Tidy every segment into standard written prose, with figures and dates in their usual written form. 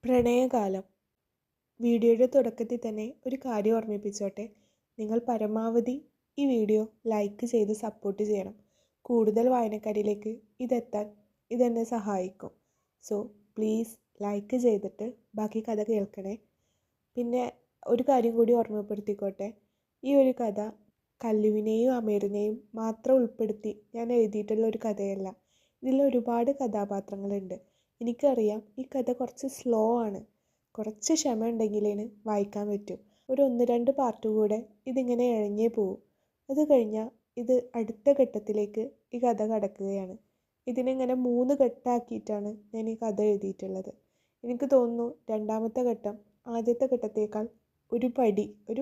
പ്രണയകാലം. വീഡിയോയുടെ തുടക്കത്തിൽ തന്നെ ഒരു കാര്യം ഓർമ്മിപ്പിച്ചോട്ടെ. നിങ്ങൾ പരമാവധി ഈ വീഡിയോ ലൈക്ക് ചെയ്ത് സപ്പോർട്ട് ചെയ്യണം. കൂടുതൽ വായനക്കാരിലേക്ക് ഇതെന്നെ സഹായിക്കും. സോ പ്ലീസ് ലൈക്ക് ചെയ്തിട്ട് ബാക്കി കഥ കേൾക്കണേ. പിന്നെ ഒരു കാര്യം കൂടി ഓർമ്മപ്പെടുത്തിക്കോട്ടെ. ഈ ഒരു കഥ കല്ലുവിനെയും അമീറിനെയും മാത്രം ഉൾപ്പെടുത്തി ഞാൻ എഴുതിയിട്ടുള്ള ഒരു കഥയല്ല. ഇതിൽ ഒരുപാട് കഥാപാത്രങ്ങളുണ്ട്. എനിക്കറിയാം ഈ കഥ കുറച്ച് സ്ലോ ആണ്. കുറച്ച് ക്ഷമ ഉണ്ടെങ്കിലേ വായിക്കാൻ പറ്റും. ഒരു 1-2 പാർട്ട് കൂടെ ഇതിങ്ങനെ ഇഴഞ്ഞേ പോവും. അത് കഴിഞ്ഞാൽ ഇത് അടുത്ത ഘട്ടത്തിലേക്ക് ഈ കഥ കടക്കുകയാണ്. ഇതിനിങ്ങനെ 3 ഘട്ടമാക്കിയിട്ടാണ് ഞാൻ ഈ കഥ എഴുതിയിട്ടുള്ളത്. എനിക്ക് തോന്നുന്നു രണ്ടാമത്തെ ഘട്ടം ആദ്യത്തെ ഘട്ടത്തേക്കാൾ ഒരു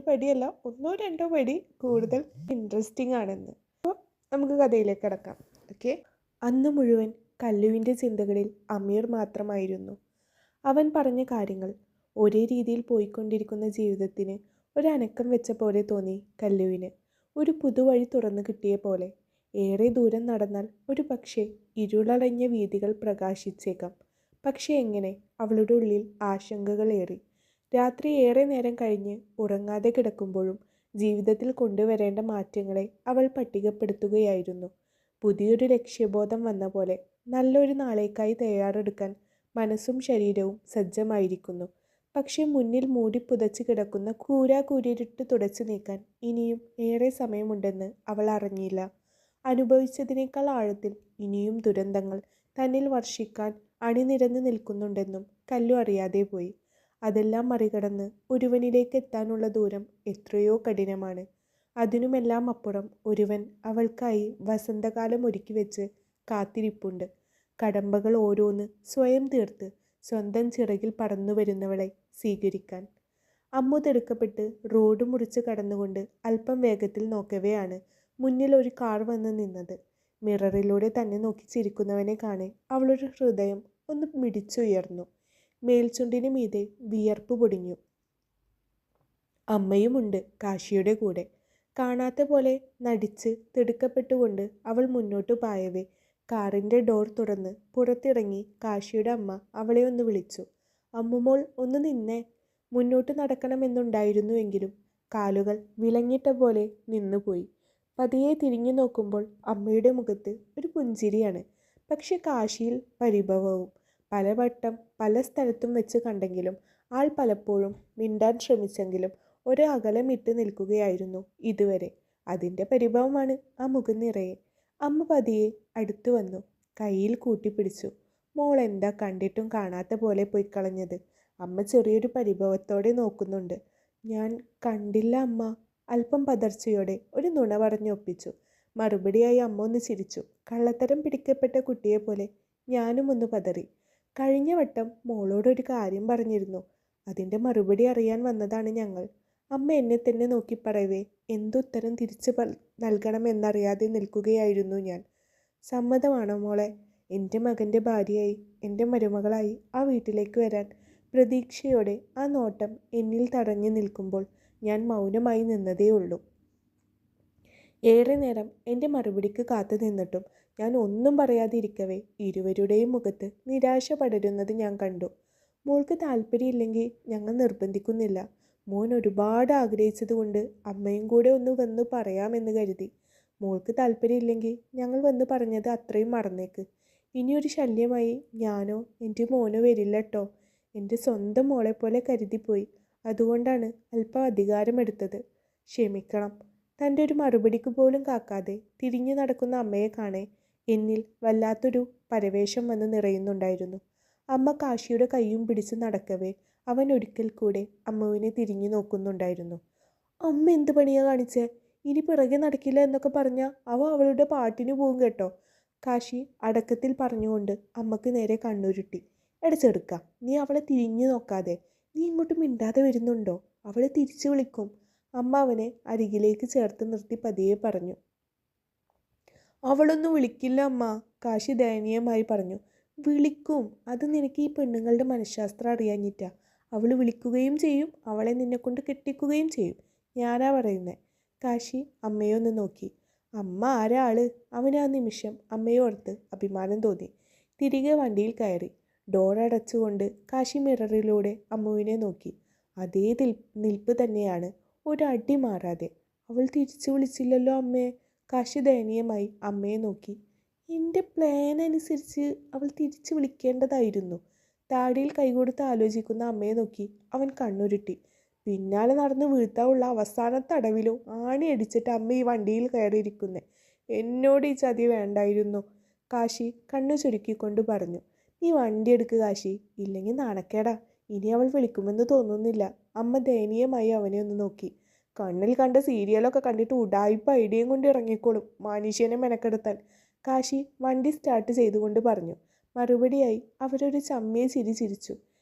പടിയല്ല 1-2 പടി കൂടുതൽ ഇൻട്രസ്റ്റിംഗ് ആണെന്ന്. അപ്പോൾ നമുക്ക് കഥയിലേക്ക് കടക്കാം. ഓക്കെ. അന്ന് മുഴുവൻ കല്ലുവിൻ്റെ ചിന്തകളിൽ അമീർ മാത്രമായിരുന്നു. അവൻ പറഞ്ഞ കാര്യങ്ങൾ ഒരേ രീതിയിൽ പോയിക്കൊണ്ടിരിക്കുന്ന ജീവിതത്തിന് ഒരനക്കം വെച്ച പോലെ തോന്നി കല്ലുവിന്. ഒരു പുതുവഴി തുറന്നു കിട്ടിയ പോലെ. ഏറെ ദൂരം നടന്നാൽ ഒരു പക്ഷേ ഇരുളടഞ്ഞ വീഥികൾ പ്രകാശിച്ചേക്കാം. പക്ഷേ എങ്ങനെ? അവളുടെ ഉള്ളിൽ ആശങ്കകളേറി. രാത്രി ഏറെ നേരം കഴിഞ്ഞ് ഉറങ്ങാതെ കിടക്കുമ്പോഴും ജീവിതത്തിൽ കൊണ്ടുവരേണ്ട മാറ്റങ്ങളെ അവൾ പട്ടികപ്പെടുത്തുകയായിരുന്നു. പുതിയൊരു ലക്ഷ്യബോധം വന്ന പോലെ. നല്ലൊരു നാളേക്കായി തയ്യാറെടുക്കാൻ മനസ്സും ശരീരവും സജ്ജമായിരിക്കുന്നു. പക്ഷെ മുന്നിൽ മൂടി പുതച്ച് കിടക്കുന്ന കൂരാകൂരിരുട്ട് തുടച്ചു നീക്കാൻ ഇനിയും ഏറെ സമയമുണ്ടെന്ന് അവൾ അറിഞ്ഞില്ല. അനുഭവിച്ചതിനേക്കാൾ ആഴത്തിൽ ഇനിയും ദുരന്തങ്ങൾ തന്നിൽ വർഷിക്കാൻ അണിനിരന്ന് നിൽക്കുന്നുണ്ടെന്നും കല്ലു അറിയാതെ പോയി. അതെല്ലാം മറികടന്ന് ഒരുവനിലേക്ക് എത്താനുള്ള ദൂരം എത്രയോ കഠിനമാണ്. അതിനുമെല്ലാം അപ്പുറം ഒരുവൻ അവൾക്കായി വസന്തകാലം ഒരുക്കി വെച്ച് കാത്തിരിപ്പുണ്ട്. കടമ്പകൾ ഓരോന്ന് സ്വയം തീർത്ത് സ്വന്തം ചിറകിൽ പറന്നു വരുന്നവളെ സ്വീകരിക്കാൻ. അമ്മു തിടുക്കപ്പെട്ട് റോഡ് മുറിച്ച് കടന്നുകൊണ്ട് അല്പം വേഗത്തിൽ നോക്കവെയാണ് മുന്നിൽ ഒരു കാർ വന്ന് നിന്നത്. മിററിലൂടെ തന്നെ നോക്കി ചിരിക്കുന്നവനെ കാണെ അവളുടെ ഹൃദയം ഒന്ന് മിടിച്ചുയർന്നു. മേൽചുണ്ടിന് മീതെ വിയർപ്പ് പൊടിഞ്ഞു. അമ്മയുമുണ്ട് കാശിയുടെ കൂടെ. കാണാത്ത പോലെ നടിച്ച് തിടുക്കപ്പെട്ടുകൊണ്ട് അവൾ മുന്നോട്ട് പായവേ കാറിൻ്റെ ഡോർ തുറന്ന് പുറത്തിറങ്ങി കാശിയുടെ അമ്മ അവളെ ഒന്ന് വിളിച്ചു. അമ്മുമോൾ ഒന്ന് നിന്നേ. മുന്നോട്ട് നടക്കണമെന്നുണ്ടായിരുന്നുവെങ്കിലും കാലുകൾ വിലങ്ങിട്ട പോലെ നിന്നുപോയി. പതിയെ തിരിഞ്ഞു നോക്കുമ്പോൾ അമ്മയുടെ മുഖത്ത് ഒരു പുഞ്ചിരിയാണ്. പക്ഷെ കാശിയിൽ പരിഭവവും. പലവട്ടം പല സ്ഥലത്തും വെച്ച് കണ്ടെങ്കിലും ആൾ പലപ്പോഴും മിണ്ടാൻ ശ്രമിച്ചെങ്കിലും ഒരകലം ഇട്ട് നിൽക്കുകയായിരുന്നു ഇതുവരെ. അതിൻ്റെ പരിഭവമാണ് ആ മുഖം നിറയെ. അമ്മ പതിയെ അടുത്തു വന്നു കയ്യിൽ കൂട്ടിപ്പിടിച്ചു. മോൾ എന്താ കണ്ടിട്ടും കാണാത്ത പോലെ പോയി കളഞ്ഞത്? അമ്മ ചെറിയൊരു പരിഭവത്തോടെ നോക്കുന്നുണ്ട്. ഞാൻ കണ്ടില്ല അമ്മ. അല്പം പതർച്ചയോടെ ഒരു നുണ പറഞ്ഞൊപ്പിച്ചു. മറുപടിയായി അമ്മ ഒന്ന് ചിരിച്ചു. കള്ളത്തരം പിടിക്കപ്പെട്ട കുട്ടിയെപ്പോലെ ഞാനും ഒന്ന് പതറി. കഴിഞ്ഞ വട്ടം മോളോടൊരു കാര്യം പറഞ്ഞിരുന്നു. അതിൻ്റെ മറുപടി അറിയാൻ വന്നതാണ് ഞങ്ങൾ. അമ്മ എന്നെ തന്നെ നോക്കി പറയവേ എന്തുത്തരം തിരിച്ചു നൽകണമെന്നറിയാതെ നിൽക്കുകയായിരുന്നു ഞാൻ. സമ്മതമാണോ മോളെ? എൻ്റെ മകൻ്റെ ഭാര്യയായി എൻ്റെ മരുമകളായി ആ വീട്ടിലേക്ക് വരാൻ? പ്രതീക്ഷയോടെ ആ നോട്ടം എന്നിൽ തടഞ്ഞു നിൽക്കുമ്പോൾ ഞാൻ മൗനമായി നിന്നതേ ഉള്ളൂ. ഏറെ നേരം എൻ്റെ മറുപടിക്ക് കാത്തു നിന്നിട്ടും ഞാൻ ഒന്നും പറയാതിരിക്കവേ ഇരുവരുടെയും മുഖത്ത് നിരാശ പടരുന്നത് ഞാൻ കണ്ടു. മോൾക്ക് താല്പര്യമില്ലെങ്കിൽ ഞങ്ങൾ നിർബന്ധിക്കുന്നില്ല. മോൻ ഒരുപാട് ആഗ്രഹിച്ചതുകൊണ്ട് അമ്മയും കൂടെ ഒന്ന് വന്ന് പറയാമെന്ന് കരുതി. മോൾക്ക് താല്പര്യമില്ലെങ്കിൽ ഞങ്ങൾ വന്ന് പറഞ്ഞത് അത്രയും മറന്നേക്ക്. ഇനിയൊരു ശല്യമായി ഞാനോ എൻ്റെ മോനോ വരില്ല കേട്ടോ. എൻ്റെ സ്വന്തം മോളെപ്പോലെ കരുതിപ്പോയി. അതുകൊണ്ടാണ് അല്പം അധികാരമെടുത്തത്. ക്ഷമിക്കണം. തൻ്റെ ഒരു മറുപടിക്ക് പോലും കാക്കാതെ തിരിഞ്ഞു നടക്കുന്ന അമ്മയെ കാണെ എന്നിൽ വല്ലാത്തൊരു പരവേശം വന്ന് നിറയുന്നുണ്ടായിരുന്നു. അമ്മ കാശിയുടെ കൈയും പിടിച്ച് നടക്കവേ അവൻ ഒരിക്കൽ കൂടെ അമ്മുവിനെ തിരിഞ്ഞു നോക്കുന്നുണ്ടായിരുന്നു. അമ്മ എന്ത് പണിയാ കാണിച്ചേ? ഇനി പിറകെ നടക്കില്ല എന്നൊക്കെ പറഞ്ഞാൽ അവളുടെ പാട്ടിന് പോകും കേട്ടോ. കാശി അടക്കത്തിൽ പറഞ്ഞുകൊണ്ട് അമ്മക്ക് നേരെ കണ്ണുരുട്ടി. ചെറുക്ക, നീ അവളെ തിരിഞ്ഞു നോക്കാതെ. നീ ഇങ്ങോട്ട് മിണ്ടാതെ വരുന്നുണ്ടോ? അവളെ തിരിച്ചു വിളിക്കും. അമ്മ അവനെ അരികിലേക്ക് ചേർത്ത് നിർത്തി പതിയെ പറഞ്ഞു. അവളൊന്നും വിളിക്കില്ല അമ്മ, കാശി ദയനീയമായി പറഞ്ഞു. വിളിക്കും. അത് നിനക്ക് ഈ പെണ്ണുങ്ങളുടെ മനഃശാസ്ത്രം അറിയാഞ്ഞിട്ടാ. അവൾ വിളിക്കുകയും ചെയ്യും. അവളെ നിന്നെക്കൊണ്ട് കെട്ടിക്കുകയും ചെയ്യും. ഞാനാ പറയുന്നേ. കാശി അമ്മയെ ഒന്ന് നോക്കി. അമ്മ ആരാള്? അവന് ആ നിമിഷം അമ്മയോർത്ത് അഭിമാനം തോന്നി. തിരികെ വണ്ടിയിൽ കയറി. ഡോർ അടച്ചുകൊണ്ട് കാശി മിററിലൂടെ അമ്മുവിനെ നോക്കി. അതേ നിൽപ്പ് തന്നെയാണ്, ഒരടി മാറാതെ. അവൾ തിരിച്ചു വിളിച്ചില്ലല്ലോ അമ്മയെ. കാശി ദയനീയമായി അമ്മയെ നോക്കി. എൻ്റെ പ്ലാൻ അനുസരിച്ച് അവൾ തിരിച്ചു വിളിക്കേണ്ടതായിരുന്നു. താടിയിൽ കൈകൊടുത്ത് ആലോചിക്കുന്ന അമ്മയെ നോക്കി അവൻ കണ്ണുരുട്ടി. പിന്നാലെ നടന്ന് വീഴ്ത്താനുള്ള അവസാനത്തെ അടവിലോ ആണി അടിച്ചിട്ട് അമ്മ ഈ വണ്ടിയിൽ കയറിയിരിക്കുന്നേ. എന്നോട് ഈ ചതി വേണ്ടായിരുന്നു, കാശി കണ്ണു ചുരുക്കിക്കൊണ്ട് പറഞ്ഞു. നീ വണ്ടി എടുക്ക് കാശി, ഇല്ലെങ്കിൽ നാണക്കേടാ. ഇനി അവൾ വിളിക്കുമെന്ന് തോന്നുന്നില്ല. അമ്മ ദയനീയമായി അവനെ ഒന്ന് നോക്കി. കണ്ണിൽ കണ്ട സീരിയലൊക്കെ കണ്ടിട്ട് ഉഡായിപ്പ് ഐഡിയയും കൊണ്ട് ഇറങ്ങിക്കോളും മനുഷ്യനെ മെനക്കെടുത്താൻ, കാശി വണ്ടി സ്റ്റാർട്ട് ചെയ്തുകൊണ്ട് പറഞ്ഞു. മറുപടിയായി അവരൊരു ചമ്മിയെ ചിരിച്ചു.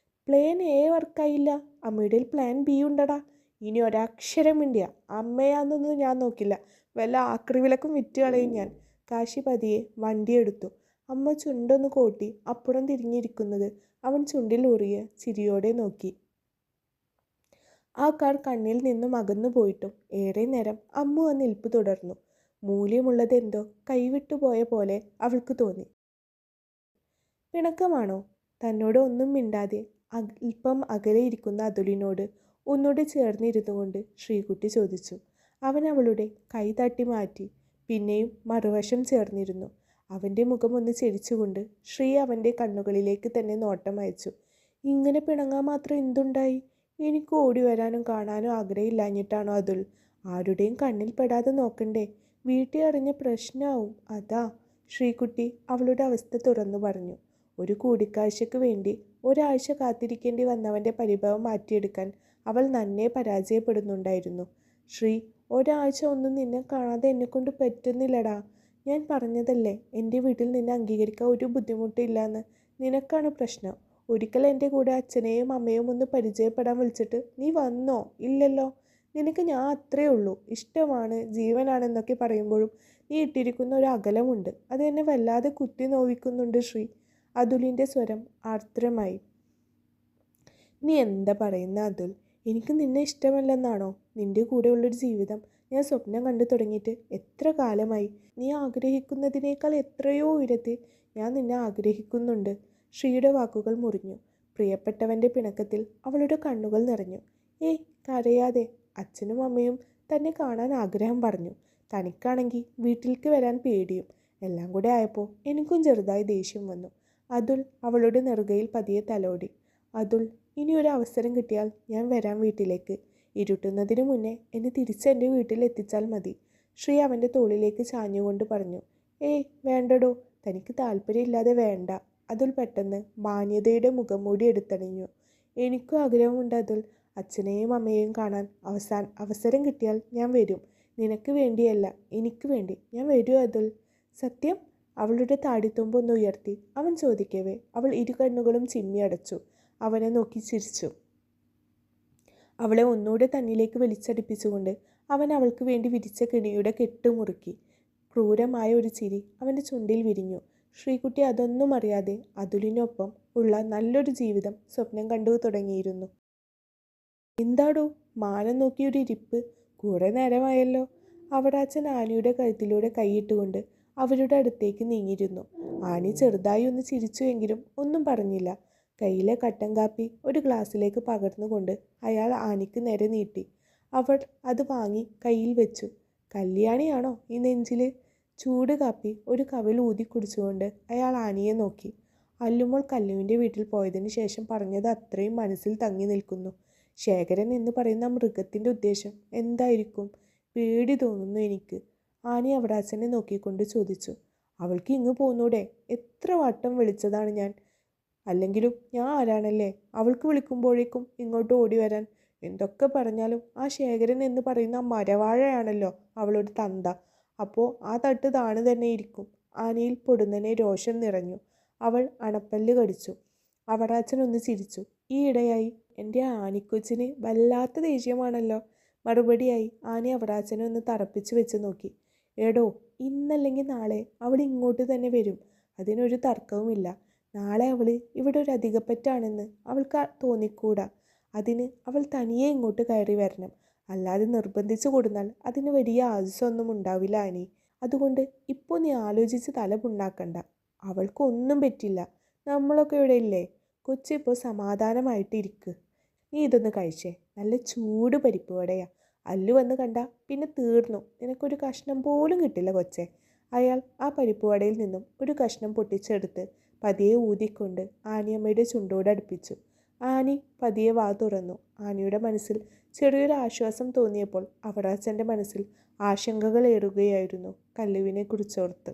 പ്ലാൻ എ വർക്കായില്ല, അമ്മയുടെ പ്ലാൻ ബി ഉണ്ടടാ. ഇനി ഒരക്ഷരം മിണ്ടിയ അമ്മയാന്നൊന്നും ഞാൻ നോക്കില്ല, വല്ല ആക്രിവിലക്കും വിറ്റ് കളയും ഞാൻ. കാശി പതിയെ വണ്ടിയെടുത്തു. അമ്മ ചുണ്ടൊന്ന് കോട്ടി അപ്പുറം തിരിഞ്ഞിരിക്കുന്നത് അവൻ ചുണ്ടിൽ ഊറിയ ചിരിയോടെ നോക്കി. ആ കാർ കണ്ണിൽ നിന്നും അകന്നു പോയിട്ടും ഏറെ നേരം അമ്മു ആ നിൽപ്പ് തുടർന്നു. മൂല്യമുള്ളതെന്തോ കൈവിട്ടുപോയ പോലെ അവൾക്ക് തോന്നി. പിണക്കമാണോ? തന്നോട് ഒന്നും മിണ്ടാതെ അല്പം അകലെ ഇരിക്കുന്ന അതുലിനോട് ഒന്നുകൂടി ചേർന്നിരുന്നു കൊണ്ട് ശ്രീകുട്ടി ചോദിച്ചു. അവൻ അവളുടെ കൈ തട്ടി മാറ്റി. പിന്നെയും മറുവശം ചേർന്നിരുന്നു. അവൻ്റെ മുഖം ഒന്ന് ചെരിച്ചുകൊണ്ട് ശ്രീ അവൻ്റെ കണ്ണുകളിലേക്ക് തന്നെ നോട്ടം അയച്ചു. ഇങ്ങനെ പിണങ്ങാൻ മാത്രം എന്തുണ്ടായി? എനിക്ക് ഓടി വരാനും കാണാനും ആഗ്രഹമില്ലാഞ്ഞിട്ടാണോ അതുൽ? ആരുടെയും കണ്ണിൽ പെടാതെ നോക്കണ്ടേ? വീട്ടിൽ അറിഞ്ഞ പ്രശ്നമാവും, അതാ. ശ്രീകുട്ടി അവളുടെ അവസ്ഥ തുറന്നു പറഞ്ഞു. ഒരു കൂടിക്കാഴ്ചയ്ക്ക് വേണ്ടി ഒരാഴ്ച കാത്തിരിക്കേണ്ടി വന്നവൻ്റെ പരിഭവം മാറ്റിയെടുക്കാൻ അവൾ നന്നേ പരാജയപ്പെടുന്നുണ്ടായിരുന്നു. ശ്രീ, ഒരാഴ്ച ഒന്നും നിന്നെ കാണാതെ എന്നെക്കൊണ്ട് പറ്റുന്നില്ലടാ. ഞാൻ പറഞ്ഞതല്ലേ എൻ്റെ വീട്ടിൽ നിന്നെ അംഗീകരിക്കാൻ ഒരു ബുദ്ധിമുട്ടില്ലാന്ന്. നിനക്കാണ് പ്രശ്നം. ഒരിക്കൽ എൻ്റെ കൂടെ അച്ഛനെയും അമ്മയും ഒന്ന് പരിചയപ്പെടാൻ വിളിച്ചിട്ട് നീ വന്നോ? ഇല്ലല്ലോ. നിനക്ക് ഞാൻ അത്രയേ ഉള്ളൂ, ഇഷ്ടമാണ്, ജീവനാണെന്നൊക്കെ പറയുമ്പോഴും നീ ഇട്ടിരിക്കുന്ന ഒരു അകലമുണ്ട്. അത് എന്നെ വല്ലാതെ കുത്തി നോവിക്കുന്നുണ്ട് ശ്രീ. അതുലിൻ്റെ സ്വരം ആർദ്രമായി. നീ എന്താ പറയുന്ന അതുൽ? എനിക്ക് നിന്നെ ഇഷ്ടമല്ലെന്നാണോ? നിൻ്റെ കൂടെയുള്ളൊരു ജീവിതം ഞാൻ സ്വപ്നം കണ്ടു തുടങ്ങിയിട്ട് എത്ര കാലമായി. നീ ആഗ്രഹിക്കുന്നതിനേക്കാൾ എത്രയോ ഉയരത്തിൽ ഞാൻ നിന്നെ ആഗ്രഹിക്കുന്നുണ്ട്. ശ്രീയുടെ വാക്കുകൾ മുറിഞ്ഞു. പ്രിയപ്പെട്ടവൻ്റെ പിണക്കത്തിൽ അവളുടെ കണ്ണുകൾ നിറഞ്ഞു. ഏയ്, കരയാതെ. അച്ഛനും അമ്മയും തന്നെ കാണാൻ ആഗ്രഹം പറഞ്ഞു. തനിക്കാണെങ്കിൽ വീട്ടിലേക്ക് വരാൻ പേടിയും. എല്ലാം കൂടെ ആയപ്പോൾ എനിക്കും ചെറുതായി ദേഷ്യം വന്നു. അതുൽ അവളുടെ നെറുകയിൽ പതിയെ തലോടി. അതുൽ, ഇനി ഒരു അവസരം കിട്ടിയാൽ ഞാൻ വരാം വീട്ടിലേക്ക്. ഇരുട്ടുന്നതിന് മുന്നേ എന്നെ തിരിച്ചെൻ്റെ വീട്ടിൽ എത്തിച്ചാൽ മതി. ശ്രീ അവൻ്റെ തോളിലേക്ക് ചാഞ്ഞുകൊണ്ട് പറഞ്ഞു. ഏയ് വേണ്ടടോ, തനിക്ക് താല്പര്യമില്ലാതെ വേണ്ട. അതുൽ പെട്ടെന്ന് മാന്യതയുടെ മുഖംമൂടി എടുത്തണിഞ്ഞു. എനിക്കും ആഗ്രഹമുണ്ട് അതുൽ. അച്ഛനെയും അമ്മയെയും കാണാൻ അവസരം കിട്ടിയാൽ ഞാൻ വരും. നിനക്ക് വേണ്ടിയല്ല, എനിക്ക് വേണ്ടി ഞാൻ വരൂ അതുൽ. സത്യം? അവളുടെ താടിത്തുമ്പൊന്ന് ഉയർത്തി അവൻ ചോദിക്കവേ അവൾ ഇരു കണ്ണുകളും ചിമ്മി അടച്ചു. അവനെ നോക്കി ചിരിച്ചു. അവളെ ഒന്നുകൂടെ തന്നിലേക്ക് വലിച്ചടിപ്പിച്ചുകൊണ്ട് അവൻ അവൾക്ക് വേണ്ടി വിരിച്ച കിണിയുടെ കെട്ടുമുറുക്കി. ക്രൂരമായ ഒരു ചിരി അവൻ്റെ ചുണ്ടിൽ വിരിഞ്ഞു. ശ്രീകുട്ടി അതൊന്നും അറിയാതെ അതുലിനൊപ്പം ഉള്ള നല്ലൊരു ജീവിതം സ്വപ്നം കണ്ടു തുടങ്ങിയിരുന്നു. എന്താടോ മാനം നോക്കിയൊരു ഇരിപ്പ്? കുറെ നേരമായല്ലോ. അവടാച്ചൻ ആനിയുടെ കഴുത്തിലൂടെ കൈയിട്ടുകൊണ്ട് അവരുടെ അടുത്തേക്ക് നീങ്ങിയിരുന്നു. ആനി ചെറുതായി ഒന്ന് ചിരിച്ചുവെങ്കിലും ഒന്നും പറഞ്ഞില്ല. കയ്യിലെ കട്ടൻ കാപ്പി ഒരു ഗ്ലാസ്സിലേക്ക് പകർന്നുകൊണ്ട് അയാൾ ആനിക്ക് നേരെ നീട്ടി. അവൾ അത് വാങ്ങി കയ്യിൽ വെച്ചു. കല്യാണിയാണോ ഈ നെഞ്ചിൽ? ചൂട് കാപ്പി ഒരു കവിൾ ഊതി കുടിച്ചുകൊണ്ട് അയാൾ ആനിയെ നോക്കി. അല്ലുമോൾ കല്ലുവിൻ്റെ വീട്ടിൽ പോയതിനു ശേഷം പറഞ്ഞത് അത്രയും മനസ്സിൽ തങ്ങി നിൽക്കുന്നു. ശേഖരൻ എന്ന് പറയുന്ന മൃഗത്തിൻ്റെ ഉദ്ദേശം എന്തായിരിക്കും? പേടി തോന്നുന്നു എനിക്ക്. ആനി അവടാച്ചനെ നോക്കിക്കൊണ്ട് ചോദിച്ചു. അവൾക്ക് ഇങ്ങ് പോന്നൂടെ? എത്ര വട്ടം വിളിച്ചതാണ് ഞാൻ. അല്ലെങ്കിലും ഞാൻ ആരാണല്ലേ അവൾക്ക് വിളിക്കുമ്പോഴേക്കും ഇങ്ങോട്ട് ഓടി വരാൻ? എന്തൊക്കെ പറഞ്ഞാലും ആ ശേഖരൻ എന്ന് പറയുന്ന മരവാഴയാണല്ലോ അവളുടെ തന്ത. അപ്പോൾ ആ തട്ട് താണ് തന്നെ ഇരിക്കും. ആനയിൽ പൊടുന്നനെ രോഷം നിറഞ്ഞു. അവൾ അണപ്പല്ല് കടിച്ചു. അവടാച്ചൻ ഒന്ന് ചിരിച്ചു. ഈ ഇടയായി എൻ്റെ ആനിക്കൊച്ചിന് വല്ലാത്ത ദേഷ്യമാണല്ലോ. മറുപടിയായി ആനി അവടാച്ചനെ ഒന്ന് തറപ്പിച്ചു വെച്ച് നോക്കി. എടോ, ഇന്നല്ലെങ്കിൽ നാളെ അവൾ ഇങ്ങോട്ട് തന്നെ വരും. അതിനൊരു തർക്കവുമില്ല. നാളെ അവൾ ഇവിടെ ഒരു അധികപ്പറ്റാണെന്ന് അവൾക്ക് തോന്നിക്കൂടാ. അതിന് അവൾ തനിയെ ഇങ്ങോട്ട് കയറി വരണം. അല്ലാതെ നിർബന്ധിച്ചു കൊടുന്നാൽ അതിന് വലിയ ആയുസ്സൊന്നും ഉണ്ടാവില്ല ആനി. അതുകൊണ്ട് ഇപ്പോൾ നീ ആലോചിച്ച് തല പുണ്ണാക്കണ്ട. അവൾക്കൊന്നും പറ്റില്ല. നമ്മളൊക്കെ ഇവിടെ ഇല്ലേ? കൊച്ചിപ്പോൾ സമാധാനമായിട്ടിരിക്ക്. നീ ഇതൊന്ന് കഴിച്ചേ. നല്ല ചൂട് പരിപ്പ് വടയാ. അല്ലു വന്ന് കണ്ട പിന്നെ തീർന്നു. നിനക്കൊരു കഷ്ണം പോലും കിട്ടില്ല കൊച്ചേ. അയാൾ ആ പരിപ്പ് വടയിൽ നിന്നും ഒരു കഷ്ണം പൊട്ടിച്ചെടുത്ത് പതിയെ ഊതിക്കൊണ്ട് ആനിയമ്മയുടെ ചുണ്ടോട് അടുപ്പിച്ചു. ആനി പതിയെ വാ തുറന്നു. ആനിയുടെ മനസ്സിൽ ചെറിയൊരു ആശ്വാസം തോന്നിയപ്പോൾ അവറാച്ചൻ്റെ മനസ്സിൽ ആശങ്കകൾ ഏറുകയായിരുന്നു കല്ലുവിനെ കുറിച്ചോർത്ത്.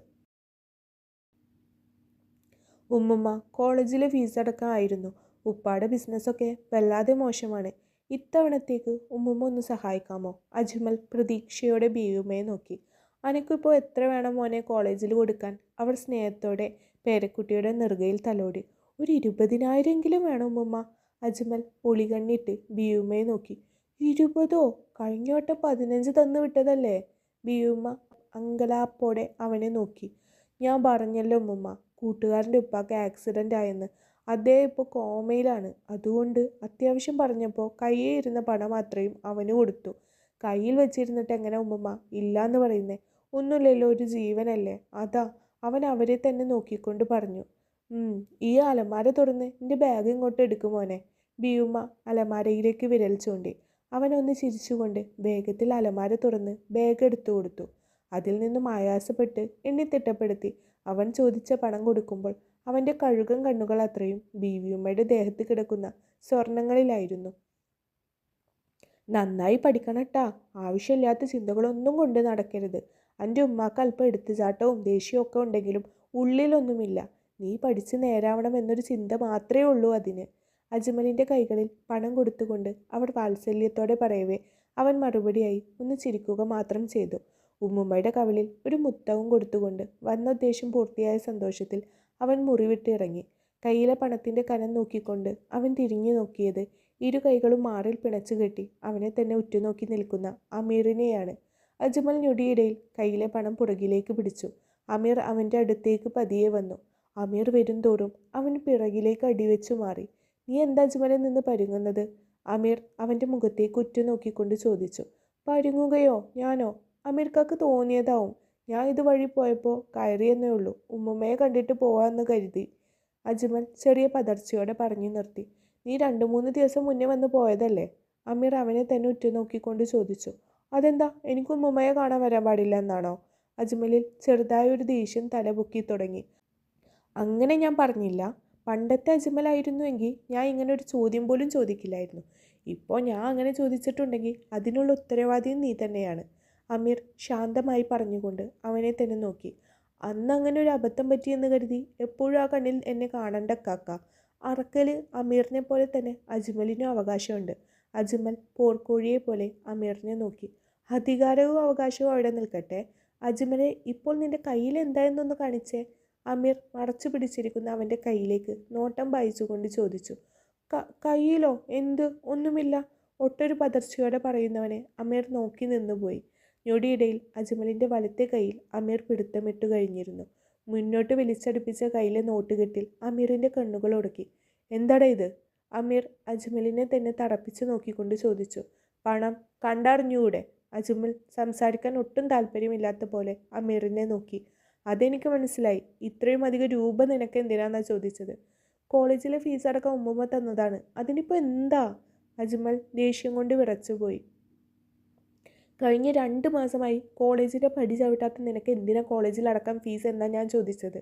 ഉമ്മുമ്മ കോളേജിലെ ഫീസ് അടക്കമായിരുന്നു. ഉപ്പാടെ ബിസിനസ്സൊക്കെ വല്ലാതെ മോശമാണ്. ഇത്തവണത്തേക്ക് ഉമ്മുമ്മ ഒന്ന് സഹായിക്കാമോ? അജ്മൽ പ്രതീക്ഷയോടെ ബിയുമ്മയെ നോക്കി. അനക്കിപ്പോൾ എത്ര വേണം മോനെ കോളേജിൽ കൊടുക്കാൻ? അവർ സ്നേഹത്തോടെ പേരക്കുട്ടിയുടെ നെറുകയിൽ തലോടി. ഒരു 20,000 വേണം ഉമ്മുമ്മ. അജ്മൽ ഒളികണ്ണിട്ട് ബിയുമ്മയെ നോക്കി. 20ഓ? കഴിഞ്ഞ വട്ടം 15 തന്നു വിട്ടതല്ലേ? ബിയുമ്മ അങ്കലാപ്പോടെ അവനെ നോക്കി. ഞാൻ പറഞ്ഞല്ലോ ഉമ്മുമ്മ, കൂട്ടുകാരൻ്റെ ഉപ്പാക്ക് ആക്സിഡൻ്റ് ആയെന്ന്. അദ്ദേഹം ഇപ്പോൾ കോമയിലാണ്. അതുകൊണ്ട് അത്യാവശ്യം പറഞ്ഞപ്പോൾ കയ്യിൽ ഇരുന്ന പണം അത്രയും അവന് കൊടുത്തു. കയ്യിൽ വെച്ചിരുന്നിട്ട് എങ്ങനെ ഉമ്മുമ്മ ഇല്ലാന്ന് പറയുന്നേ? ഒന്നുമില്ലല്ലോ, ഒരു ജീവനല്ലേ. അതാ. അവൻ അവരെ തന്നെ നോക്കിക്കൊണ്ട് പറഞ്ഞു. ഈ അലമാര തുറന്ന് എൻ്റെ ബാഗ് ഇങ്ങോട്ട് എടുക്കും മോനെ. ബിയുമ്മ അലമാരയിലേക്ക് വിരൽ ചൂണ്ടി. അവനൊന്ന് ചിരിച്ചുകൊണ്ട് വേഗത്തിൽ അലമാര തുറന്ന് ബാഗ് എടുത്തു കൊടുത്തു. അതിൽ നിന്നും ആയാസപ്പെട്ട് എണ്ണിത്തിട്ടപ്പെടുത്തി അവൻ ചോദിച്ച പണം കൊടുക്കുമ്പോൾ അവൻ്റെ കഴുകൻ കണ്ണുകൾ അത്രയും ബീവിയുമ്മയുടെ ദേഹത്ത് കിടക്കുന്ന സ്വർണങ്ങളിലായിരുന്നു. നന്നായി പഠിക്കണട്ടാ. ആവശ്യമില്ലാത്ത ചിന്തകളൊന്നും കൊണ്ട് നടക്കരുത്. എൻ്റെ ഉമ്മാക്ക് അല്പം എടുത്തുചാട്ടവും ദേഷ്യവും ഒക്കെ ഉണ്ടെങ്കിലും ഉള്ളിലൊന്നുമില്ല. നീ പഠിച്ച് നേരാവണം എന്നൊരു ചിന്ത മാത്രമേ ഉള്ളൂ അതിന്. അജ്മലിൻ്റെ കൈകളിൽ പണം കൊടുത്തുകൊണ്ട് അവർ വാത്സല്യത്തോടെ പറയവേ അവൻ മറുപടിയായി ഒന്ന് ചിരിക്കുക മാത്രം ചെയ്തു. ഉമ്മുമ്മയുടെ കവിളിൽ ഒരു മുത്തവും കൊടുത്തുകൊണ്ട് വന്ന ഉദ്ദേശം പൂർത്തിയായ സന്തോഷത്തിൽ അവൻ മുറിവിട്ട് ഇറങ്ങി. കയ്യിലെ പണത്തിൻ്റെ കനം നോക്കിക്കൊണ്ട് അവൻ തിരിഞ്ഞു നോക്കിയത് ഇരു കൈകളും മാറിൽ പിണച്ചു കെട്ടി അവനെ തന്നെ ഉറ്റുനോക്കി നിൽക്കുന്ന അമീറിനെയാണ്. അജ്മൽ ഞൊടിയിടയിൽ കയ്യിലെ പണം പുറകിലേക്ക് പിടിച്ചു. അമീർ അവൻ്റെ അടുത്തേക്ക് പതിയെ വന്നു. അമീർ വരുംതോറും അവൻ പിറകിലേക്ക് അടിവെച്ചു മാറി. നീ എന്താ അജ്മലിൽ നിന്ന് പരുങ്ങുന്നത്? അമീർ അവൻ്റെ മുഖത്തേക്ക് ഉറ്റുനോക്കിക്കൊണ്ട് ചോദിച്ചു. പരുങ്ങുകയോ? ഞാനോ? അമീർക്കാക്ക് തോന്നിയതാവും. ഞാൻ ഇതുവഴി പോയപ്പോൾ കയറിയെന്നേ ഉള്ളൂ. ഉമ്മുമ്മയെ കണ്ടിട്ട് പോവാമെന്ന് കരുതി. അജ്മൽ ചെറിയ പതർച്ചയോടെ പറഞ്ഞു നിർത്തി. നീ 2-3 ദിവസം മുന്നേ വന്ന് പോയതല്ലേ? അമീർ അവനെ തന്നെ ഉറ്റുനോക്കിക്കൊണ്ട് ചോദിച്ചു. അതെന്താ, എനിക്ക് ഉമ്മുമ്മയെ കാണാൻ വരാൻ പാടില്ല എന്നാണോ? അജ്മലിൽ ചെറുതായൊരു ദേഷ്യം തലപൊക്കി തുടങ്ങി. അങ്ങനെ ഞാൻ പറഞ്ഞില്ല. പണ്ടത്തെ അജ്മലായിരുന്നുവെങ്കിൽ ഞാൻ ഇങ്ങനെ ഒരു ചോദ്യം പോലും ചോദിക്കില്ലായിരുന്നു. ഇപ്പോൾ ഞാൻ അങ്ങനെ ചോദിച്ചിട്ടുണ്ടെങ്കിൽ അതിനുള്ള ഉത്തരവാദിയും നീ തന്നെയാണ്. അമീർ ശാന്തമായി പറഞ്ഞുകൊണ്ട് അവനെ തന്നെ നോക്കി. അന്ന് അങ്ങനെ ഒരു അബദ്ധം പറ്റിയെന്ന് കരുതി എപ്പോഴും ആ കണ്ണിൽ എന്നെ കാണണ്ട കാക്ക. അറക്കൽ അമീറിനെ പോലെ തന്നെ അജ്മലിനും അവകാശമുണ്ട്. അജ്മൽ പോർക്കോഴിയെ പോലെ അമീറിനെ നോക്കി. അധികാരവും അവകാശവും അവിടെ നിൽക്കട്ടെ. അജ്മലെ, ഇപ്പോൾ നിന്റെ കയ്യിൽ എന്തായെന്നൊന്ന് കാണിച്ചേ. അമീർ മറച്ചു പിടിച്ചിരിക്കുന്ന അവൻ്റെ കയ്യിലേക്ക് നോട്ടം പായിച്ചുകൊണ്ട് ചോദിച്ചു. കയ്യിലോ? എന്ത്? ഒന്നുമില്ല. ഒട്ടൊരു പതർച്ചയോടെ പറയുന്നവനെ അമീർ നോക്കി നിന്നുപോയി. ഞൊടിയിടയിൽ അജ്മലിൻ്റെ വലത്തെ കൈയിൽ അമീർ പിടുത്തമിട്ടു കഴിഞ്ഞിരുന്നു. മുന്നോട്ട് വലിച്ചടുപ്പിച്ച കയ്യിലെ നോട്ടുകെട്ടിൽ അമീറിൻ്റെ കണ്ണുകൾ ഉടക്കി. എന്താടാ ഇത്? അമീർ അജ്മലിനെ തന്നെ തടപ്പിച്ചു നോക്കിക്കൊണ്ട് ചോദിച്ചു. പണം കണ്ടറിഞ്ഞൂടെ? അജ്മൽ സംസാരിക്കാൻ ഒട്ടും താല്പര്യമില്ലാത്ത പോലെ അമീറിനെ നോക്കി. അതെനിക്ക് മനസ്സിലായി. ഇത്രയും അധികം രൂപ നിനക്ക് എന്തിനാന്നാ ചോദിച്ചത്? കോളേജിലെ ഫീസ് അടക്കം ഉമ്മുമ്മ തന്നതാണ്. അതിനിപ്പോൾ എന്താ? അജ്മൽ ദേഷ്യം കൊണ്ട് വിറച്ചുപോയി. കഴിഞ്ഞ 2 മാസമായി കോളേജിൻ്റെ പടി ചവിട്ടാത്ത നിനക്ക് എന്തിനാ കോളേജിൽ അടക്കം ഫീസ് എന്നാ ഞാൻ ചോദിച്ചത്.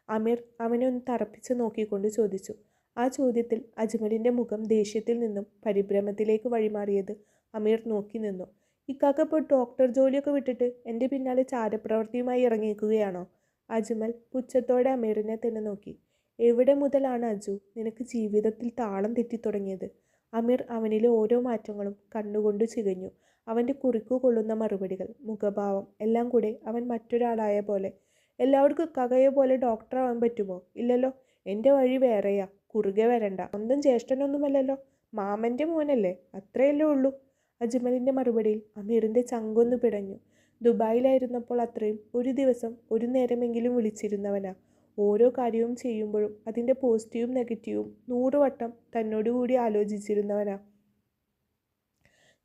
അമീർ അവനെ ഒന്ന് തറപ്പിച്ച് നോക്കിക്കൊണ്ട് ചോദിച്ചു. ആ ചോദ്യത്തിൽ അജ്മലിൻ്റെ മുഖം ദേഷ്യത്തിൽ നിന്നും പരിഭ്രമത്തിലേക്ക് വഴിമാറിയത് അമീർ നോക്കി നിന്നു. ഇക്കാക്ക ഇപ്പോൾ ഡോക്ടർ ജോലിയൊക്കെ വിട്ടിട്ട് എൻ്റെ പിന്നാലെ ചാരപ്രവൃത്തിയുമായി ഇറങ്ങിയിരിക്കുകയാണോ? അജ്മൽ പുച്ഛത്തോടെ അമീറിനെ തന്നെ നോക്കി. എവിടെ മുതലാണ് അജു നിനക്ക് ജീവിതത്തിൽ താളം തെറ്റിത്തുടങ്ങിയത്? അമീർ അവനിലെ ഓരോ മാറ്റങ്ങളും കണ്ണുകൊണ്ട് ചികഞ്ഞു. അവൻ്റെ കുറിക്കു കൊള്ളുന്ന മറുപടികൾ, മുഖഭാവം എല്ലാം കൂടെ അവൻ മറ്റൊരാളായ പോലെ. എല്ലാവർക്കും ഇക്കാക്കയെ പോലെ ഡോക്ടറാവാൻ പറ്റുമോ? ഇല്ലല്ലോ. എൻ്റെ വഴി വേറെയാ. കുറുകെ വരണ്ട. സ്വന്തം ജ്യേഷ്ഠനൊന്നുമല്ലല്ലോ. മാമൻ്റെ മോനല്ലേ. അത്രയല്ലേ ഉള്ളൂ. അജ്മലിൻ്റെ മറുപടിയിൽ അമീറിൻ്റെ ചങ്കൊന്നു പിടഞ്ഞു. ദുബായിലായിരുന്നപ്പോൾ അത്രയും ഒരു ദിവസം ഒരു നേരമെങ്കിലും വിളിച്ചിരുന്നവനാ. ഓരോ കാര്യവും ചെയ്യുമ്പോഴും അതിൻ്റെ പോസിറ്റീവും നെഗറ്റീവും 100 വട്ടം തന്നോടുകൂടി ആലോചിച്ചിരുന്നവനാ.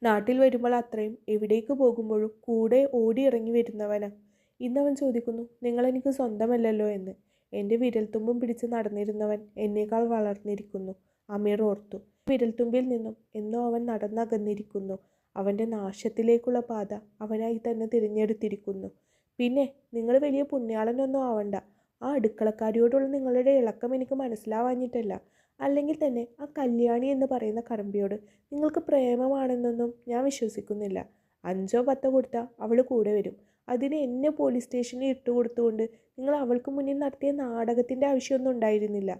നാട്ടിൽ വരുമ്പോൾ അത്രയും എവിടേക്ക് പോകുമ്പോഴും കൂടെ ഓടി ഇറങ്ങി വരുന്നവനാ. ഇന്നവൻ ചോദിക്കുന്നു, നിങ്ങളെനിക്ക് സ്വന്തമല്ലല്ലോ എന്ന്. എൻ്റെ വിരൽത്തുമ്പും പിടിച്ച് നടന്നിരുന്നവൻ എന്നേക്കാൾ വളർന്നിരിക്കുന്നു. അമീർ ഓർത്തു. വിരൽത്തുമ്പിൽ നിന്നും എന്നോ അവൻ നടന്നകന്നിരിക്കുന്നു. അവൻ്റെ നാശത്തിലേക്കുള്ള പാത അവനായി തന്നെ തിരഞ്ഞെടുത്തിരിക്കുന്നു. പിന്നെ നിങ്ങൾ വലിയ പുണ്യാളനൊന്നും ആവണ്ട. ആ അടുക്കളക്കാരിയോടുള്ള നിങ്ങളുടെ ഇളക്കം എനിക്ക് മനസ്സിലാവാഞ്ഞിട്ടല്ല. അല്ലെങ്കിൽ തന്നെ ആ കല്യാണി എന്ന് പറയുന്ന കറമ്പിയോട് നിങ്ങൾക്ക് പ്രേമമാണെന്നൊന്നും ഞാൻ വിശ്വസിക്കുന്നില്ല. 5 or 10 കൊടുത്താൽ അവൾ കൂടെ വരും. അതിന് എന്നെ പോലീസ് സ്റ്റേഷനിൽ ഇട്ടുകൊടുത്തുകൊണ്ട് നിങ്ങൾ അവൾക്ക് മുന്നിൽ നടത്തിയ നാടകത്തിൻ്റെ ആവശ്യമൊന്നും ഉണ്ടായിരുന്നില്ല.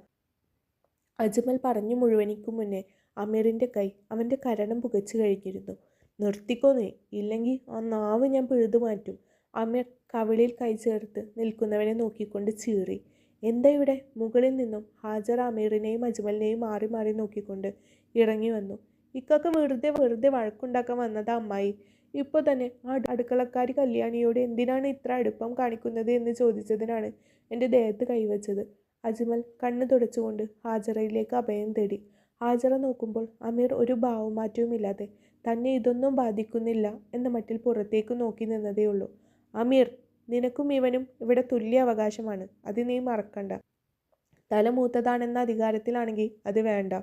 അജ്മൽ പറഞ്ഞു മുഴുവനിക്കും മുന്നേ അമീറിൻ്റെ കൈ അവൻ്റെ കരണം പുകച്ചു കഴിഞ്ഞിരുന്നു. നിർത്തിക്കോ നീ, ഇല്ലെങ്കിൽ ആ നാവ് ഞാൻ പിഴുതു മാറ്റും. അമീർ കവിളിൽ കൈ ചേർത്ത് നിൽക്കുന്നവനെ നോക്കിക്കൊണ്ട് ചീറി. എന്താ ഇവിടെ? മുകളിൽ നിന്നും ഹാജർ അമീറിനെയും അജ്മലിനെയും മാറി മാറി നോക്കിക്കൊണ്ട് ഇറങ്ങി വന്നു. ഇക്കൊക്കെ വെറുതെ വഴക്കുണ്ടാക്കാൻ വന്നതാ അമ്മായി. ഇപ്പോൾ തന്നെ ആ അടുക്കളക്കാരി കല്യാണിയോട് എന്തിനാണ് ഇത്ര അടുപ്പം കാണിക്കുന്നത് എന്ന് ചോദിച്ചതിനാണ് എൻ്റെ ദേഹത്ത് കൈവച്ചത്. അജ്മൽ കണ്ണ് തുടച്ചുകൊണ്ട് ഹാജറയിലേക്ക് അഭയം തേടി. ഹാജറ നോക്കുമ്പോൾ അമീർ ഒരു ഭാവമാറ്റവുമില്ലാതെ തന്നെ ഇതൊന്നും ബാധിക്കുന്നില്ല എന്ന മട്ടിൽ പുറത്തേക്ക് നോക്കി നിന്നതേയുള്ളൂ. അമീർ, നിനക്കും ഇവനും ഇവിടെ തുല്യ അവകാശമാണ്. അത് നീ മറക്കണ്ട. തല മൂത്തതാണെന്ന അധികാരത്തിലാണെങ്കിൽ അത് വേണ്ട.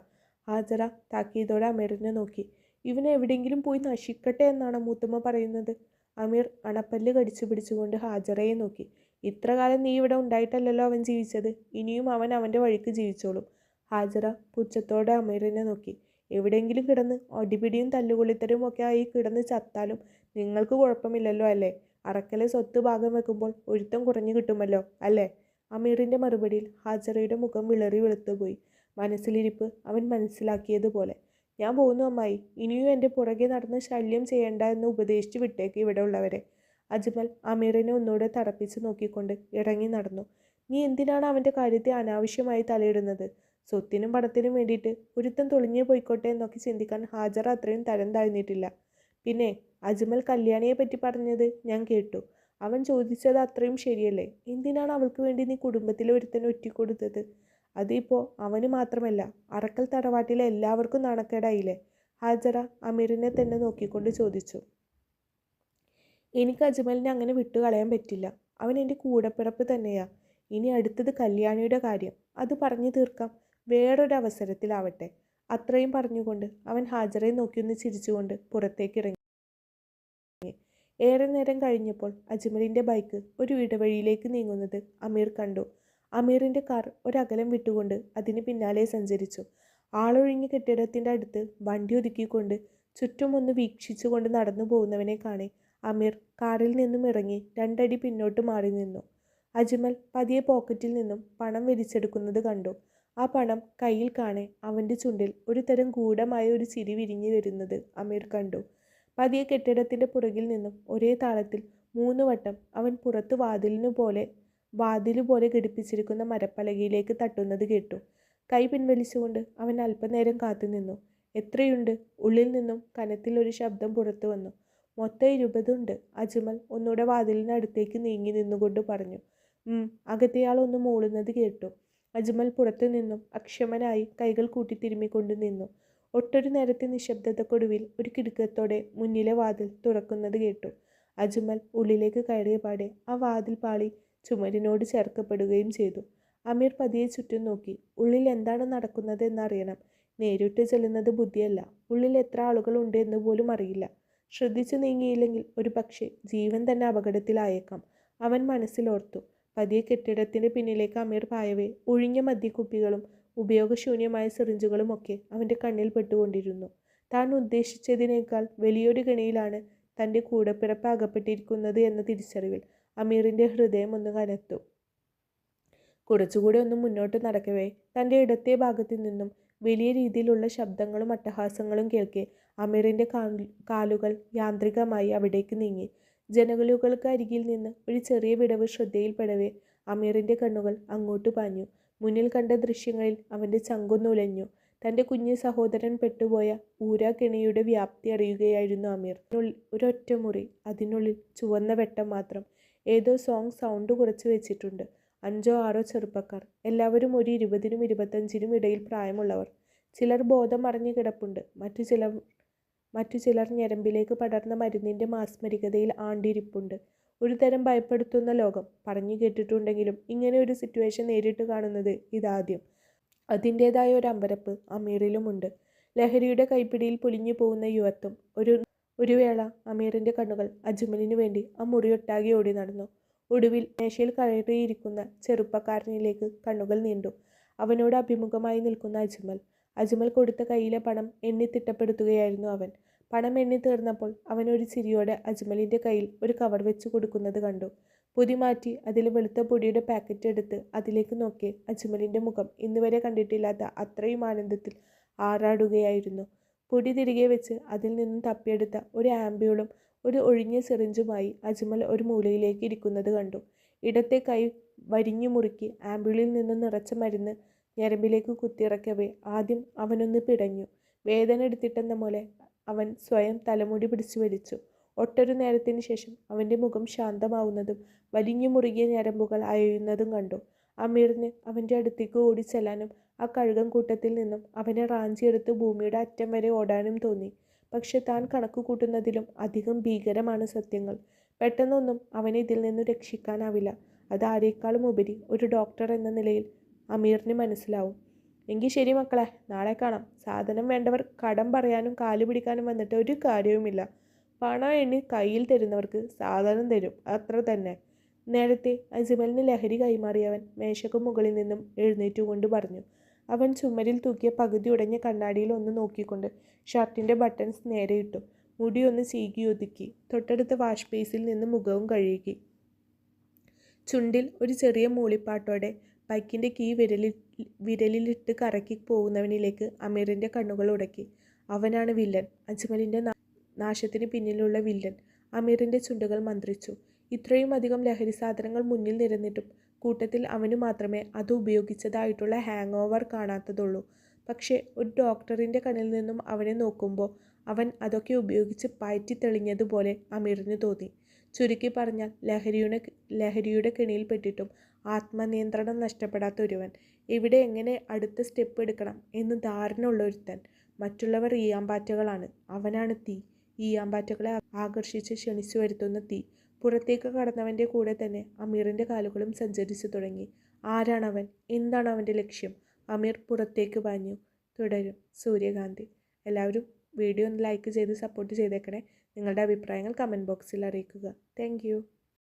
ഹാജറ താക്കീതോടെ അമീറിനെ നോക്കി. ഇവൻ എവിടെയെങ്കിലും പോയി നശിക്കട്ടെ എന്നാണ് മൂത്തമ്മ പറയുന്നത്. അമീർ അണപ്പല്ല് കടിച്ചു പിടിച്ചുകൊണ്ട് ഹാജറയെ നോക്കി. ഇത്ര കാലം നീ ഇവിടെ ഉണ്ടായിട്ടല്ലല്ലോ അവൻ ജീവിച്ചത്. ഇനിയും അവൻ അവൻ്റെ വഴിക്ക് ജീവിച്ചോളും. ഹാജറ പുച്ഛത്തോടെ അമീറിനെ നോക്കി. എവിടെയെങ്കിലും കിടന്ന് അടിപിടിയും തല്ലുകൊള്ളിത്തരും ഒക്കെ ആയി കിടന്ന് ചത്താലും നിങ്ങൾക്ക് കുഴപ്പമില്ലല്ലോ അല്ലേ? അറക്കലെ സ്വത്ത് ഭാഗം വെക്കുമ്പോൾ ഒരുത്തം കുറഞ്ഞു കിട്ടുമല്ലോ അല്ലേ? അമീറിൻ്റെ മറുപടിയിൽ ഹാജറയുടെ മുഖം വിളറി വെളുത്തുപോയി. മനസ്സിലിരിപ്പ് അവൻ മനസ്സിലാക്കിയതുപോലെ. ഞാൻ പോകുന്നു അമ്മായി. ഇനിയും എൻ്റെ പുറകെ നടന്ന് ശല്യം ചെയ്യണ്ട എന്ന് ഉപദേശിച്ച് വിട്ടേക്ക് ഇവിടെ ഉള്ളവരെ. അജ്മൽ അമീറിനെ ഒന്നുകൂടെ തറപ്പിച്ച് നോക്കിക്കൊണ്ട് ഇറങ്ങി നടന്നു. നീ എന്തിനാണ് അവൻ്റെ കാര്യത്തെ അനാവശ്യമായി തലയിടുന്നത്? സ്വത്തിനും പണത്തിനും വേണ്ടിയിട്ട് ഒരുത്തം തൊളിഞ്ഞേ പോയിക്കോട്ടെ എന്നൊക്കെ ചിന്തിക്കാൻ ഹാജറ അത്രയും തരം താഴ്ന്നിട്ടില്ല. പിന്നെ അജ്മൽ കല്യാണിയെ പറ്റി പറഞ്ഞത് ഞാൻ കേട്ടു. അവൻ ചോദിച്ചത് അത്രയും ശരിയല്ലേ? എന്തിനാണ് അവൾക്ക് വേണ്ടി നീ കുടുംബത്തിലെ ഒരുത്തനെ ഒറ്റിക്കൊടുത്തത്? അതിപ്പോൾ അവന് മാത്രമല്ല, അറക്കൽ തറവാട്ടിലെ എല്ലാവർക്കും നാണക്കേടായില്ലേ? ഹാജറ അമീറിനെ തന്നെ നോക്കിക്കൊണ്ട് ചോദിച്ചു. എനിക്ക് അജ്മലിനെ അങ്ങനെ വിട്ടുകളയാൻ പറ്റില്ല. അവൻ എൻ്റെ കൂടപ്പിറപ്പ് തന്നെയാ. ഇനി അടുത്തത് കല്യാണിയുടെ കാര്യം. അത് പറഞ്ഞു തീർക്കാം വേറൊരവസരത്തിലാവട്ടെ. അത്രയും പറഞ്ഞുകൊണ്ട് അവൻ ഹാജറയെ നോക്കിയൊന്ന് ചിരിച്ചുകൊണ്ട് പുറത്തേക്കിറങ്ങി. ഏറെ നേരം കഴിഞ്ഞപ്പോൾ അജ്മലിൻ്റെ ബൈക്ക് ഒരു ഇടവഴിയിലേക്ക് നീങ്ങുന്നത് അമീർ കണ്ടു. അമീറിൻ്റെ കാർ ഒരകലം വിട്ടുകൊണ്ട് അതിന് പിന്നാലെ സഞ്ചരിച്ചു. ആളൊഴിഞ്ഞ കെട്ടിടത്തിൻ്റെ അടുത്ത് വണ്ടി ഒതുക്കിക്കൊണ്ട് ചുറ്റും ഒന്ന് വീക്ഷിച്ചുകൊണ്ട് നടന്നു പോകുന്നവനെ കാണെ അമീർ കാറിൽ നിന്നും ഇറങ്ങി 2 അടി പിന്നോട്ട് മാറി നിന്നു. അജ്മൽ പതിയെ പോക്കറ്റിൽ നിന്നും പണം വലിച്ചെടുക്കുന്നത് കണ്ടു. ആ പണം കയ്യിൽ കാണെ അവൻ്റെ ചുണ്ടിൽ ഒരു തരം ഗൂഢമായ ഒരു ചിരി വിരിഞ്ഞു വരുന്നത് അമീർ കണ്ടു. പതിയെ കെട്ടിടത്തിൻ്റെ പുറകിൽ നിന്നും ഒരേ താളത്തിൽ 3 വട്ടം അവൻ പുറത്ത് വാതിലുപോലെ ഘടിപ്പിച്ചിരിക്കുന്ന മരപ്പലകയിലേക്ക് തട്ടുന്നത് കേട്ടു. കൈ പിൻവലിച്ചുകൊണ്ട് അവൻ അല്പനേരം കാത്തുനിന്നു. എത്രയുണ്ട്? ഉള്ളിൽ നിന്നും കനത്തിലൊരു ശബ്ദം പുറത്തു വന്നു. മൊത്തം 20 ഉണ്ട്. അജ്മൽ ഒന്നുകൂടെ വാതിലിനടുത്തേക്ക് നീങ്ങി നിന്നുകൊണ്ട് പറഞ്ഞു. അകത്തെയാൾ ഒന്ന് മൂളുന്നത് കേട്ടു. അജ്മൽ പുറത്തു നിന്നും അക്ഷമനായി കൈകൾ കൂട്ടി തിരുമ്മിക്കൊണ്ട് നിന്നു. ഒട്ടൊരു നേരത്തെ നിശബ്ദതക്കൊടുവിൽ ഒരു കിടുക്കത്തോടെ മുന്നിലെ വാതിൽ തുറക്കുന്നത് കേട്ടു. അജ്മൽ ഉള്ളിലേക്ക് കയറിയ പാടെ ആ വാതിൽ പാളി ചുമരിനോട് ചേർക്കപ്പെടുകയും ചെയ്തു. അമീർ പതിയെ ചുറ്റും നോക്കി. ഉള്ളിൽ എന്താണ് നടക്കുന്നത് എന്നറിയണം. നേരിട്ട് ചെല്ലുന്നത് ബുദ്ധിയല്ല. ഉള്ളിൽ എത്ര ആളുകളുണ്ട് എന്ന് പോലും അറിയില്ല. ശ്രദ്ധിച്ചു നീങ്ങിയില്ലെങ്കിൽ ഒരു പക്ഷേ ജീവൻ തന്നെ അപകടത്തിലായേക്കാം. അവൻ മനസ്സിലോർത്തു. പതിയെ കെട്ടിടത്തിൻ്റെ പിന്നിലേക്ക് അമീർ പായവേ ഒഴിഞ്ഞ മദ്യക്കുപ്പികളും ഉപയോഗശൂന്യമായ സിറിഞ്ചുകളും ഒക്കെ അവൻ്റെ കണ്ണിൽ പെട്ടുകൊണ്ടിരുന്നു. താൻ ഉദ്ദേശിച്ചതിനേക്കാൾ വലിയൊരു കെണിയിലാണ് തൻ്റെ കൂടപ്പിറപ്പ് അകപ്പെട്ടിരിക്കുന്നത് എന്ന തിരിച്ചറിവിൽ അമീറിൻ്റെ ഹൃദയം ഒന്ന് കനത്തു. കുറച്ചുകൂടെ ഒന്ന് മുന്നോട്ട് നടക്കവേ തൻ്റെ ഇടത്തെ ഭാഗത്തു നിന്നും വലിയ രീതിയിലുള്ള ശബ്ദങ്ങളും അട്ടഹാസങ്ങളും കേൾക്കെ അമീറിൻ്റെ കാലുകൾ യാന്ത്രികമായി അവിടേക്ക് നീങ്ങി. ജനലുകൾക്ക് അരികിൽ നിന്ന് ഒരു ചെറിയ വിടവ് ശ്രദ്ധയിൽപ്പെടവേ അമീറിൻ്റെ കണ്ണുകൾ അങ്ങോട്ട് പാഞ്ഞു. മുന്നിൽ കണ്ട ദൃശ്യങ്ങളിൽ അവൻ്റെ ചങ്കൊന്നുലഞ്ഞു. തൻ്റെ കുഞ്ഞു സഹോദരൻ പെട്ടുപോയ ഊരാക്കെണിയുടെ വ്യാപ്തി അറിയുകയായിരുന്നു അമീർ. ഒരൊറ്റ മുറി, അതിനുള്ളിൽ ചുവന്ന വെട്ടം മാത്രം. ഏതോ സൗണ്ട് കുറച്ച് വെച്ചിട്ടുണ്ട്. 5 or 6 ചെറുപ്പക്കാർ, എല്ലാവരും ഒരു 20നും 25നും ഇടയിൽ പ്രായമുള്ളവർ. ചിലർ ബോധം മറിഞ്ഞു കിടപ്പുണ്ട്. മറ്റു ചിലർ ഞരമ്പിലേക്ക് പടർന്ന മരുന്നിൻ്റെ മാസ്മരികതയിൽ ആണ്ടിരിപ്പുണ്ട്. ഒരു തരം ഭയപ്പെടുത്തുന്ന ലോകം. പറഞ്ഞു കേട്ടിട്ടുണ്ടെങ്കിലും ഇങ്ങനെ ഒരു സിറ്റുവേഷൻ നേരിട്ട് കാണുന്നത് ഇതാദ്യം. അതിൻ്റേതായ ഒരു അമ്പരപ്പ് അമീറിലുമുണ്ട്. ലഹരിയുടെ കൈപ്പിടിയിൽ പൊലിഞ്ഞു പോകുന്ന യുവത്വം. ഒരു വേള അമീറിൻ്റെ കണ്ണുകൾ അജ്മലിനു വേണ്ടി ആ മുറിയൊട്ടാകെ ഓടി നടന്നു. ഒടുവിൽ മേശയിൽ കയറിയിരിക്കുന്ന ചെറുപ്പക്കാരനിലേക്ക് കണ്ണുകൾ നീണ്ടു. അവനോട് അഭിമുഖമായി നിൽക്കുന്ന അജ്മൽ. അജ്മൽ കൊടുത്ത കയ്യിലെ പണം എണ്ണി തിട്ടപ്പെടുത്തുകയായിരുന്നു അവൻ. പണം എണ്ണി തീർന്നപ്പോൾ അവൻ ഒരു ചിരിയോടെ അജ്മലിൻ്റെ കയ്യിൽ ഒരു കവർ വെച്ച് കൊടുക്കുന്നത് കണ്ടു. പൊതി മാറ്റി അതിൽ വെളുത്ത പൊടിയുടെ പാക്കറ്റ് എടുത്ത് അതിലേക്ക് നോക്കി അജ്മലിൻ്റെ മുഖം ഇന്നുവരെ കണ്ടിട്ടില്ലാത്ത അത്രയും ആനന്ദത്തിൽ ആറാടുകയായിരുന്നു. പൊടി തിരികെ വെച്ച് അതിൽ നിന്നും തപ്പിയെടുത്ത ഒരു ആംബ്യൂളും ഒരു ഒഴിഞ്ഞ സിറിഞ്ചുമായി അജ്മൽ ഒരു മൂലയിലേക്ക് ഇരിക്കുന്നത് കണ്ടു. ഇടത്തെ കൈ വരിഞ്ഞു മുറുക്കി ആംബ്യൂളിൽ നിന്നും നിറച്ച മരുന്ന് ഞരമ്പിലേക്ക് കുത്തിയിറക്കവേ ആദ്യം അവനൊന്ന് പിടഞ്ഞു. വേദന എടുത്തിട്ടെന്ന പോലെ അവൻ സ്വയം തലമുടി പിടിച്ചു വലിച്ചു. ഒട്ടൊരു നേരത്തിന് ശേഷം അവൻ്റെ മുഖം ശാന്തമാവുന്നതും വലിഞ്ഞു മുറുകിയ ഞരമ്പുകൾ അയയുന്നതും കണ്ടു. അമീറിന് അവൻ്റെ അടുത്തേക്ക് ഓടിച്ചെല്ലാനും ആ കഴുകൻ കൂട്ടത്തിൽ നിന്നും അവനെ റാഞ്ചിയെടുത്ത് ഭൂമിയുടെ അറ്റം വരെ ഓടാനും തോന്നി. പക്ഷെ താൻ കണക്ക് കൂട്ടുന്നതിലും അധികം ഭീകരമാണ് സത്യങ്ങൾ. പെട്ടെന്നൊന്നും അവനെ ഇതിൽ നിന്നും രക്ഷിക്കാനാവില്ല. അത് ആരേക്കാളും ഉപരി ഒരു ഡോക്ടർ എന്ന നിലയിൽ അമീറിന് മനസ്സിലാവും. എങ്കിൽ ശരി മക്കളെ, നാളെ കാണാം. സാധനം വേണ്ടവർ കടം പറയാനും കാല് പിടിക്കാനും വന്നിട്ട് ഒരു കാര്യവുമില്ല. പണം എണ്ണി കയ്യിൽ തരുന്നവർക്ക് സാധനം തരും, അത്ര തന്നെ. നേരത്തെ അജ്മലിന് ലഹരി കൈമാറിയവൻ മേശയ്ക്ക് മുകളിൽ നിന്നും എഴുന്നേറ്റുകൊണ്ട് പറഞ്ഞു. അവൻ ചുമരിൽ തൂക്കിയ പകുതി ഉടഞ്ഞ കണ്ണാടിയിൽ ഒന്ന് നോക്കിക്കൊണ്ട് ഷർട്ടിൻ്റെ ബട്ടൺസ് നേരെയിട്ടു. മുടിയൊന്ന് ചീകി ഒതുക്കി. തൊട്ടടുത്ത വാഷ് ബേസിൽ നിന്ന് മുഖവും കഴുകി. ചുണ്ടിൽ ഒരു ചെറിയ മൂളിപ്പാട്ടോടെ ബൈക്കിൻ്റെ കീ വിരലിലിട്ട് കറക്കി പോകുന്നവനിലേക്ക് അമീറിൻ്റെ കണ്ണുകൾ ഉടക്കി. അവനാണ് വില്ലൻ, അജ്മലിൻ്റെ നാശത്തിന് പിന്നിലുള്ള വില്ലൻ. അമീറിൻ്റെ ചുണ്ടുകൾ മന്ത്രിച്ചു. ഇത്രയും അധികം ലഹരി സാധനങ്ങൾ മുന്നിൽ നിരന്നിട്ടും കൂട്ടത്തിൽ അവന് മാത്രമേ അത് ഉപയോഗിച്ചതായിട്ടുള്ള ഹാങ് ഓവർ കാണാത്തതുള്ളൂ. പക്ഷേ ഒരു ഡോക്ടറിൻ്റെ കണ്ണിൽ നിന്നും അവനെ നോക്കുമ്പോൾ അവൻ അതൊക്കെ ഉപയോഗിച്ച് പയറ്റി തെളിഞ്ഞതുപോലെ അമീറിന് തോന്നി. ചുരുക്കി പറഞ്ഞാൽ ലഹരിയുടെ കെണിയിൽപ്പെട്ടിട്ടും ആത്മനിയന്ത്രണം നഷ്ടപ്പെടാത്ത ഒരുവൻ. ഇവിടെ എങ്ങനെ അടുത്ത സ്റ്റെപ്പ് എടുക്കണം എന്ന് ധാരണ ഉള്ള ഒരുത്തൻ. മറ്റുള്ളവർ ഈയാമ്പാറ്റകളാണ്, അവനാണ് തീ. ഈയാമ്പാറ്റകളെ ആകർഷിച്ച് ക്ഷണിച്ചു വരുത്തുന്ന തീ. പുറത്തേക്ക് കടന്നവൻ്റെ കൂടെ തന്നെ അമീറിൻ്റെ കാലുകളും സഞ്ചരിച്ചു തുടങ്ങി. ആരാണവൻ? എന്താണ് അവൻ്റെ ലക്ഷ്യം? അമീർ പുറത്തേക്ക് പാഞ്ഞു. തുടരും സൂര്യകാന്തി. എല്ലാവരും വീഡിയോ ഒന്ന് ലൈക്ക് ചെയ്ത് സപ്പോർട്ട് ചെയ്തേക്കണേ. നിങ്ങളുടെ അഭിപ്രായങ്ങൾ കമൻറ്റ് ബോക്സിൽ അറിയിക്കുക. താങ്ക്